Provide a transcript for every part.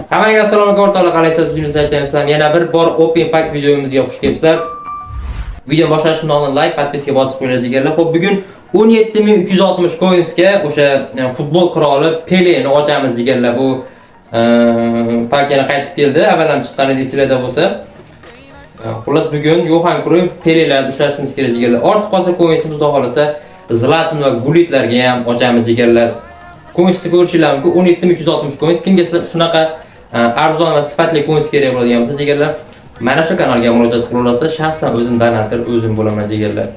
Hammaga assalomu alaykum o'rtoqlar, qalaysiz? O'zingizdan yana bir bor Open Pack videomizga xush kelibsizlar. Video boshlashdan oldin like, podpiska bosib qo'yinglar. Xo'p, bugun 17360 coinsga o'sha futbol qiroli Peleni ochamiz deganlar. Bu pak yana qaytib keldi. Avval ham chiqqan edi, sizlarda bo'lsa. Xullas bugun Yohan Cruyff Pelelarni ushlashimiz kerak deganlar. Ortiq qolsa coinsimiz xudo xolasa Zlatan va Gulitlarga ham ochamiz deganlar. Coinsni ko'rishinglar mumkin. 17360 coins. Kimga shunaqa arzon va sifatli coins kerak bo'ladigan bo'lsa, jigarlar, mana shu kanalga murojaat qila olasiz. Shaxsan o'zim donator, o'zim bo'laman jigarlar.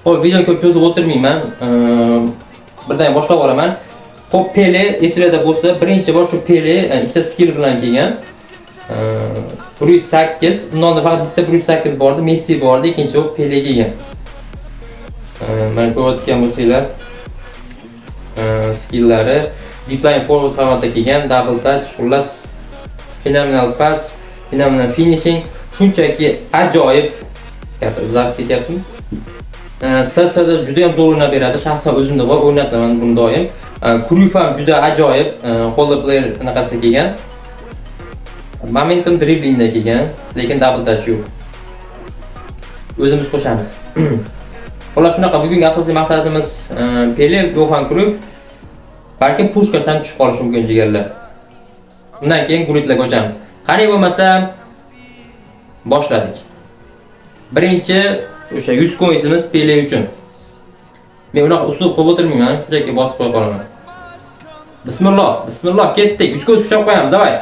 Xo'p, videoni ko'p cho'zib o'tirmayman. Birdan boshlab olaman. Xo'p, Pele esingizda bo'lsa, birinchi bor shu Pele ikkita skill bilan kelgan. 108, undan faqat bitta 108 bor edi, Messi bor edi, ikkinchi o Pele kelgan. Mana ko'rayotgan bo'lsanglar, skill'lari deep line forward formatda kelgan, double touch, xullas phenomenal pass, phenomenal finishing, shunchaki ajoyib. Zarb ketyaptimi? Sasada juda ham zo'r o'ynab beradi. Shaxsan o'zimda bor, o'ynataman buni doim. Cruyff ham juda ajoyib qo'lda player anaqasida kelgan. Momentum dribblingda kelgan, lekin double touch yo'q. O'zimiz qo'shamiz. Xullas shunaqa, bugungi asosiy maqsadimiz Pele, Yohan Cruyff. Balki pushkasdan tushib qolishi mumkin jigarlar. Undan keyin Gulitlarga ochamiz. Qani bo'lmasa boshladik. Birinchi o'sha 100 coinsimiz Pele uchun. Men unaqa usul qo'yib o'tirmayman, shunchaki bosib qo'ya qolaman. Bismillah, bismillah, ketdik. 100 coins ushlab qo'yamiz, davay.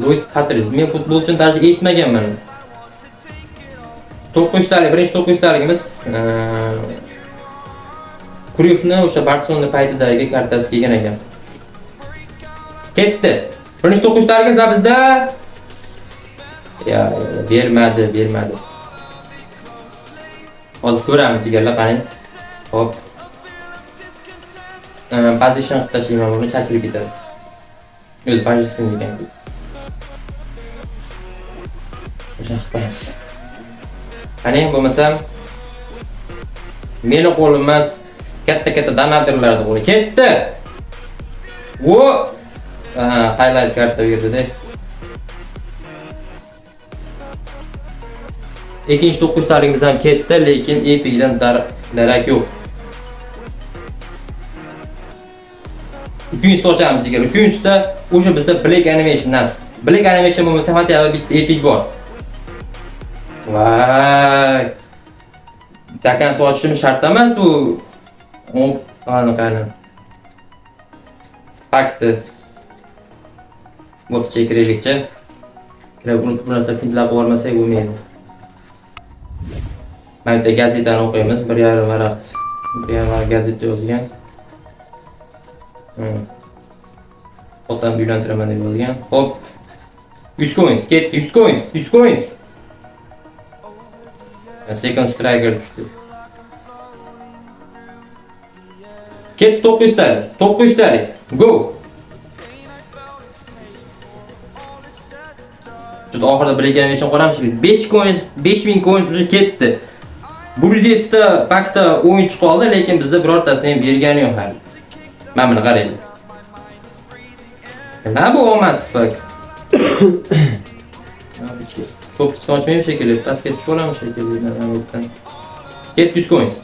Luis Patriz, men futbolchining darajasi eshitmaganman. 900 talik, birinchi 900 taligimiz Cruyffni o'sha Barselona paytidagi kartasi kelgan ekan. Ketdi. Birinchi 900 taligimiz bizda. Bermadi. Hozir ko'ramiz jigarlar, qarang. Hop. Position qilib tashlayman, buni chachilib ketadi. O'z pozitsiyasi ekan. O'sha qilib qo'yamiz. Qani bo'lmasam meni qo'lim emas, katta donatorlarni qo'li. Ketdi. Vo! Highlight karta berdi-da. Ikkinchi 9 taligimiz ham ketdi, lekin epikdan darak yo'q. Uchinchisi ochamiz jigar. Uchinchisida o'sha bizda Black Animation nasib. Black Animation bo'lmasa ham bitta epik bor. Vay. Takan sochishimiz shart emas bu. Qani. Pakti. Bu chekirlikcha. Kerak unutib bu narsa fintlar qilib olmasak bo'lmaydi. Mana bitta gazetani o'qiymiz, 1,5 varaq. 1,5 varaq gazeta yozgan. Otam uylantiraman deb yozgan. Hop. 100 coins, ketdi, 100 coins. Second striker tushdi. Ketdi 900 talik. Go. Juda oxirida Black Animation qo'ramiz. 5 coins, 5000 coins уже ketdi. Bu 107 ta pakda o'yinchi qoldi, lekin bizda birortasini ham bergani yo'q hali. Mana buni qarang. Nima bu omadsiz pak? Çok sochmayim shekilli, pastga tushib olamiz shekilli. Ket 100 coins.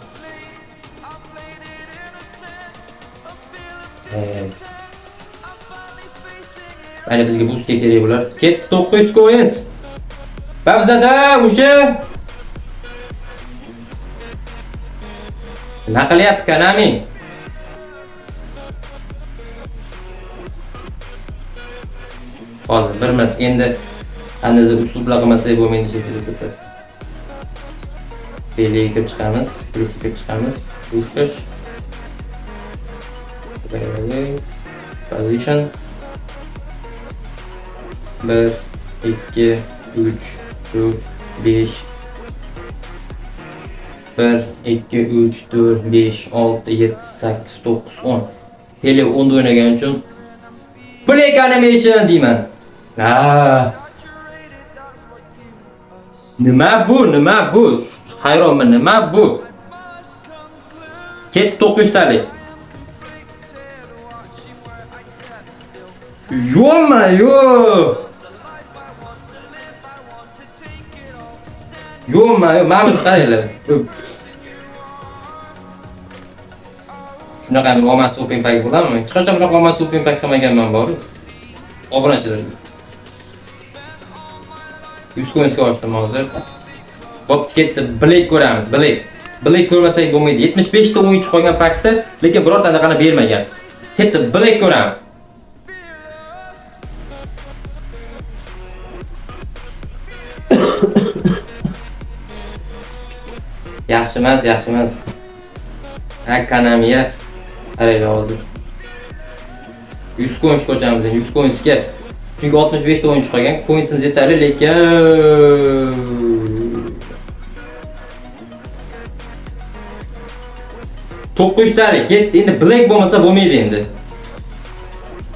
Mana bizga boost kerak bo'lar. Ket 900 coins. Babzada o'sha nima qilyapti Konami? Hozir 1 minut endi andaza uslublar qilmasak bo'lmaydi shekilli. Pele'ga kirib chiqamiz, Pushkash. Position 1 2 3 4 5 1 2 3 4 5 6 7 8 9 10. Pele 10 o'ynagan uchun Black Animation deyman. Nima bu? Hayronman, nima bu? Ketdi 900 talik. Yo. Ma'lum qaranglar. Shunaqa omadsiz open pack bo'ladimi? Hech qachon bunaqa omadsiz open pack qilmaganman bor. Obunachilar. 100 coinsga ochdim hozir. Bo'p ketdi. Blade ko'ramiz. Blade ko'rmasak bo'lmaydi. 75 ta o'yinchi qolgan pakda, lekin birorta anaqani bermagan. Ketdi. Blade ko'ramiz. Yaxshi emas. Ekonomiya. Qaraylar hozir. 100 coin ochamiz, 100 coinsga. Chunki 65 ta o'yinchi qolgan. Coinsimiz yetarli, lekin 900 talik ketdi. Endi Black bo'lmasa bo'lmaydi endi.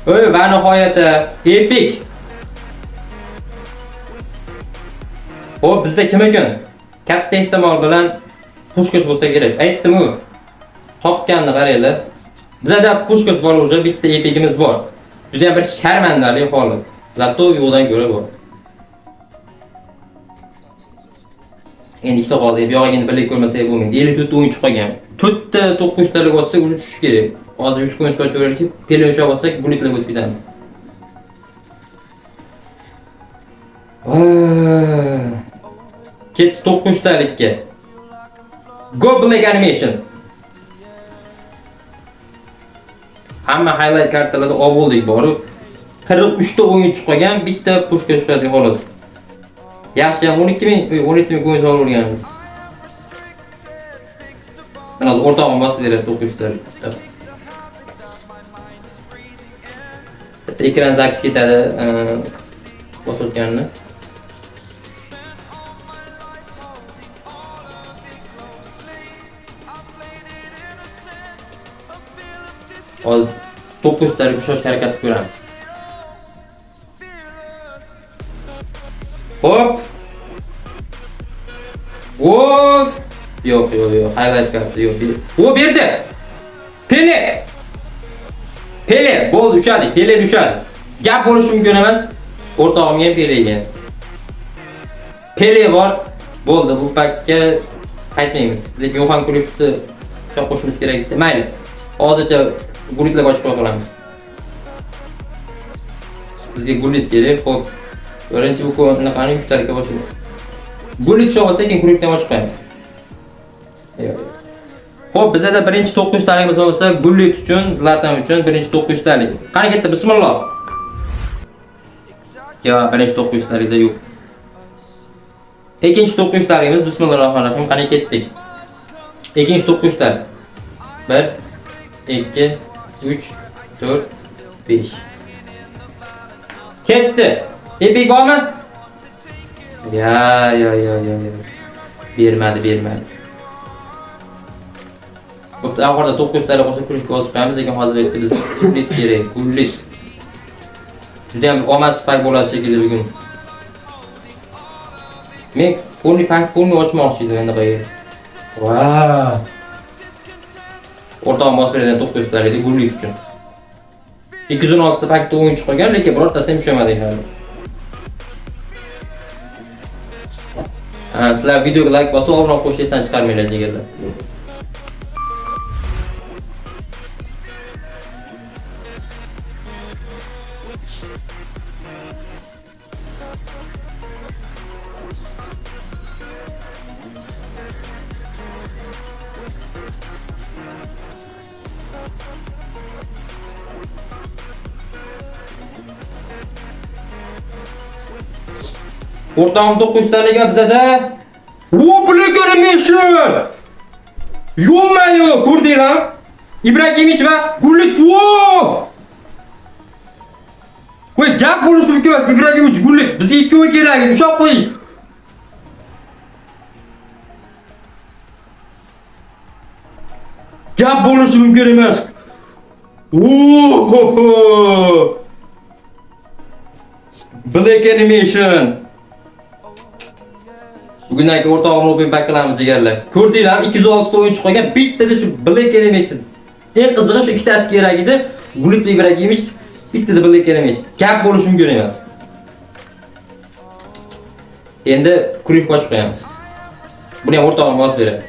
Va nihoyat Epic. Xo'p, bizda kim ekan? Katta ehtimol bilan pushkosh bo'lsa kerak. Aytdim-ku. Topganni qaranglar. Bizda pushkosh bor, уже bitta epigimiz bor. Juda ham bir sharmandali holat. Zato yo'ldan ko'ra bor. Endi ikkita qoldi. Bu yog'iga endi birlik ko'rmasak bo'lmaydi. 54 ta o'yinchi qolgan. 4 ta 900 talik olsak, уже tushish kerak. Hozir 100 coin qochaveraylik, pelin ushlab olsak, bulletlar o'tib ketamiz. Ketdi 900 talikka. Go Black Animation. Hamma highlight kartalarda oldik bor. 43 ta o'yinchi qolgan, bitta pushka ushladik xolos. Yaxshi ham 12000 coin olganmiz. Mana hozir o'rtog'im bosib beradi 900 talikda. Ekran zaks ketadi, bosayotganini. Hozir 900 talik ushlash harakat ko'ramiz. Hop. Hop. Yo'q. Highlight kartı yo'q. O berdi. Pele bo'ldi, ushadi. Pele tushadi. Gap bo'lishi mumkin emas. O'rtog'imga ham Pelegan. Pele bor. Bo'ldi, bu pakka qaytmaymiz. Lekin Yohan Kruyffni ushlab qo'shimiz kerak edi. Mayli. Hozircha gulitlarga ochib qo'ya qolamiz. Bizga gulit kerak. Xo'p. Birinchi bu qanaqani 3 talikka boshlaymiz. Gulit ushlab olsak, keyin gulitni ochib qo'yamiz. Xo'p, bizda birinchi 900 taligimiz bo'lsa, Gullit uchun, Zlatan uchun birinchi 900 talik. Qani ketdi, bismillah. Yo, birinchi 900 talikda yo'q. Ikkinchi 900 taligimiz, bismillahirrohmanirrohim, qani ketdik. Ikkinchi 900 talik. 1 2 3 4 5. Ketdi. Epic bormi? Ya. Bermadi. Bo'pti, oxirida 900 talik olsa kurishga bosib qo'yamiz, lekin hozir aytdi biz gullit kerak, gullit. Juda ham omadsiz pak bo'ladi shekilli bugun. Men pulni ochmoqchi edim endi qo'yib. Vau! O'rtog'im bosib bergan 900 talikda gullit uchun. 216 ta pakda o'yinchi qolgan, lekin birortasi ham tushmadi hali. Sizlar videoga like bosib, obuna qo'shib esdan chiqarmanglar deganlar. O'rtog'im 900 talikga bizada Black Animation! Yo'q, ko'rdinglar? Ibragimovich va Gullit. Voy, gap bo'lishi mumkin emas. Ibragimovich, Gullit. Bizga ikkovi kerak, ushab qo'ying. Gap bo'lishi mumkin emas. Black Animation. Bugundan keyin o'rtog'imni open pack qilamiz deganlar. Ko'rdinglar, 206 ta o'yinchi qolgan, bittada shu Black Animation. Eng qizig'i shu ikkitasi kerak edi. Gullit va Ibragimovich Bittada Black Animation. Gap bo'lishi mumkin emas. Endi Cruyff ochib qo'yamiz. Buni ham o'rtog'im bosib beradi.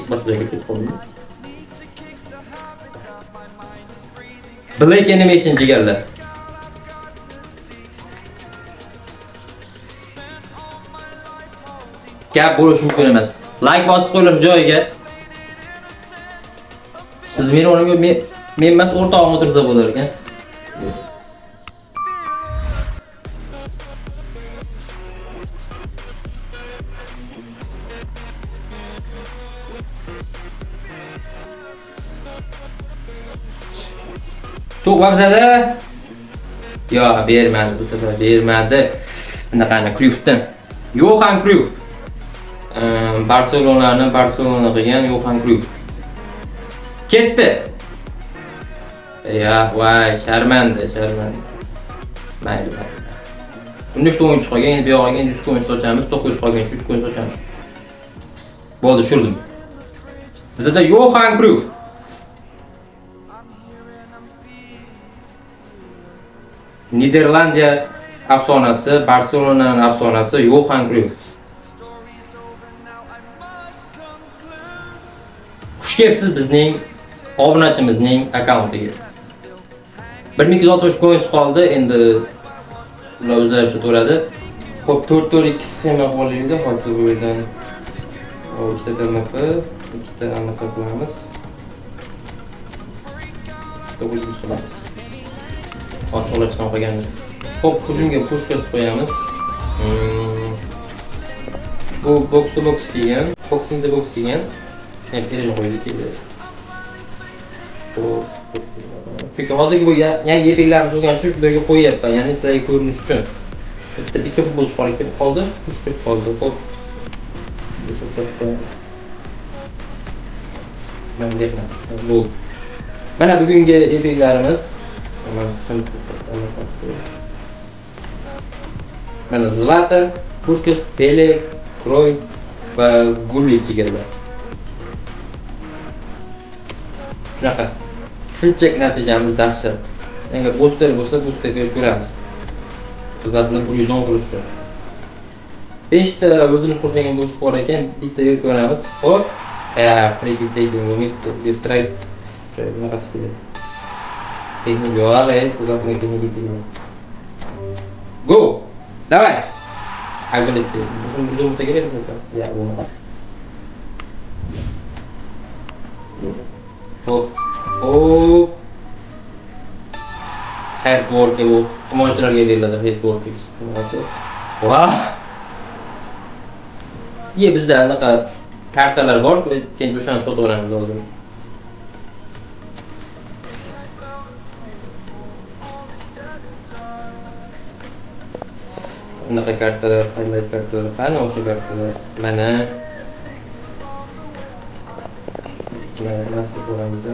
Boshqa joyga ketib qoldim. Black Animation jigarlar. Gap bo'lishi mumkin emas. Like bosib qo'yinglar joyiga. Siz meni o'rnimga men emas o'rtog'im o'tirsa bo'lar ekan. To'q vabzada. Yo, bermadi bu safar, bermadi. Bunaqani Cruyffdan. Johan Cruyff. Barselona qilgan Johan Cruyff. Ketdi. Ya, voy, sharmanda. Mayli. Bunda 3 o'yinchi qolgan, endi bu yoqqa 100 o'yin sochamiz, 900 qolgan 100 o'yin sochamiz. Bo'ldi, tushirdim. Bizda Johan Cruyff. Niderlandiya afsonasi, Barselonaning afsonasi Johan Cruyff. Xush kelibsiz bizning obunachimizning akkauntiga. 1260 coins qoldi, endi ular o'zlaricha to'ladi. Xo'p, 4-4-2 sxema qo'llaydi, hozir bu yerdan ikkita DMF, ikkita AMF qilamiz. Ikkita o'zimiz qilamiz. Orqalar chiqib qolgandi. Xo'p, hujumga pushka qo'yamiz. Bu box to box degan, boxing to box degan. Hem perejni qo'ydik keldi. Chunki hozirgi bu yangi efektlarni bo'lgan uchun birga qo'yapman, ya'ni sizlarga ko'rinish uchun. Bitta futbolchi qoldi, pushka qoldi. Xo'p. Bu mana bugungi efektlarimiz. Mana Zlatan, Pushkas, Pele, Cruyff va Gullit jigarlar. Shunaqa. Shunchaki natijamiz dahshat. Agar booster bo'lsa, boosterga ko'ramiz. Zlatan 110 qilishdi. 5 ta o'zini qo'shgan boost bor ekan, bittaga ko'ramiz. Xo'p. Free kick deydi, bu strike. Bunaqa keladi. Jugaré, usamos aqui no vídeo. Go! Давай! Agility. Vamos ter que ver então. Ya, vamos. Hop. Headboard ke bu. Himoyachilarga beriladi headboard fix. Vah! Bizda anaqa kartalar bor, keyin o'shani sotib olamiz hozir. Bunaqa kartalar, highlight kartalar, qani o'sha kartalar. Mana ko'ramiz.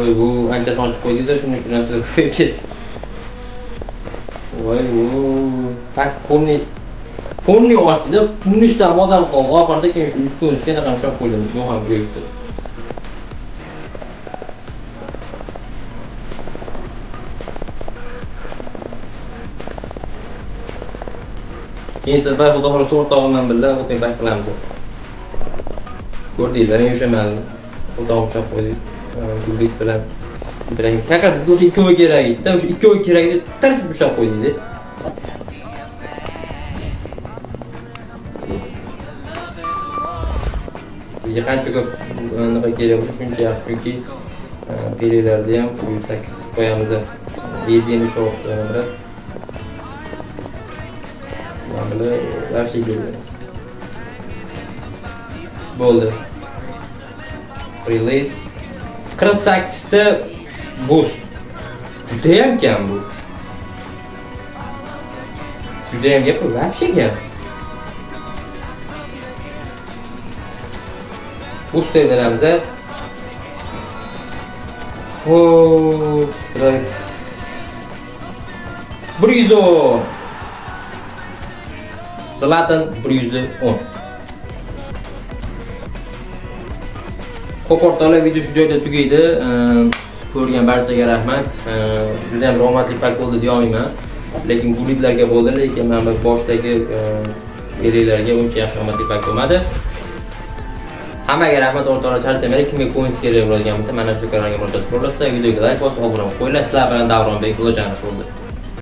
Oy bu ancha sochib qo'ydinglar, shunday narsa qo'yib ket. Voy bu tak ponni ostida punnishdan odam qoldi. Oxirida keyin üstüne ham shoh qo'ydim. Johan Cruyff'di. Keyin safar xudo xohlasa o'rtog'imdan birga o'qib qilamiz. Ko'rdinglar, yoshamadi. Xudo shoh qo'ydik. Gullit bilan faqat bizga o'sha ikkovi kerak edi. O'sha ikkovi kerak edi, tirsib ushlab qo'ydingiz. Bizga qancha ko'p nima kerak bo'lsa shuncha yaxshi, chunki pelelarda ham 8 qo'yamiz. Bezini sho'xda bilan. Mana yaxshi bo'ldi. Bo'ldi. Release 48 ta boost. Judayam kam bu. Judayam gap, вообще gap. Booster beramiz. Hop, strike. 110. Zlatan 110. Xo'p, o'rtoqlar, video shu joyda tugaydi. Ko'rgan barchaga rahmat. Juda ham omadli pak bo'ldi deya olmayman. Lekin bulitlarga bo'ldi, lekin mana boshdagi belaklarga uncha yaxshi omadli pak bo'lmadi. Hammaga rahmat o'rtoqlar, charchamang. Kimga coins kerak bo'lgan bo'lsa, mana shu kanalga murojaat qilasizlar, videoga like bosib, obuna bo'lib qo'yinglar. Sizlar bilan Davronbek Xudojanov bo'ldi.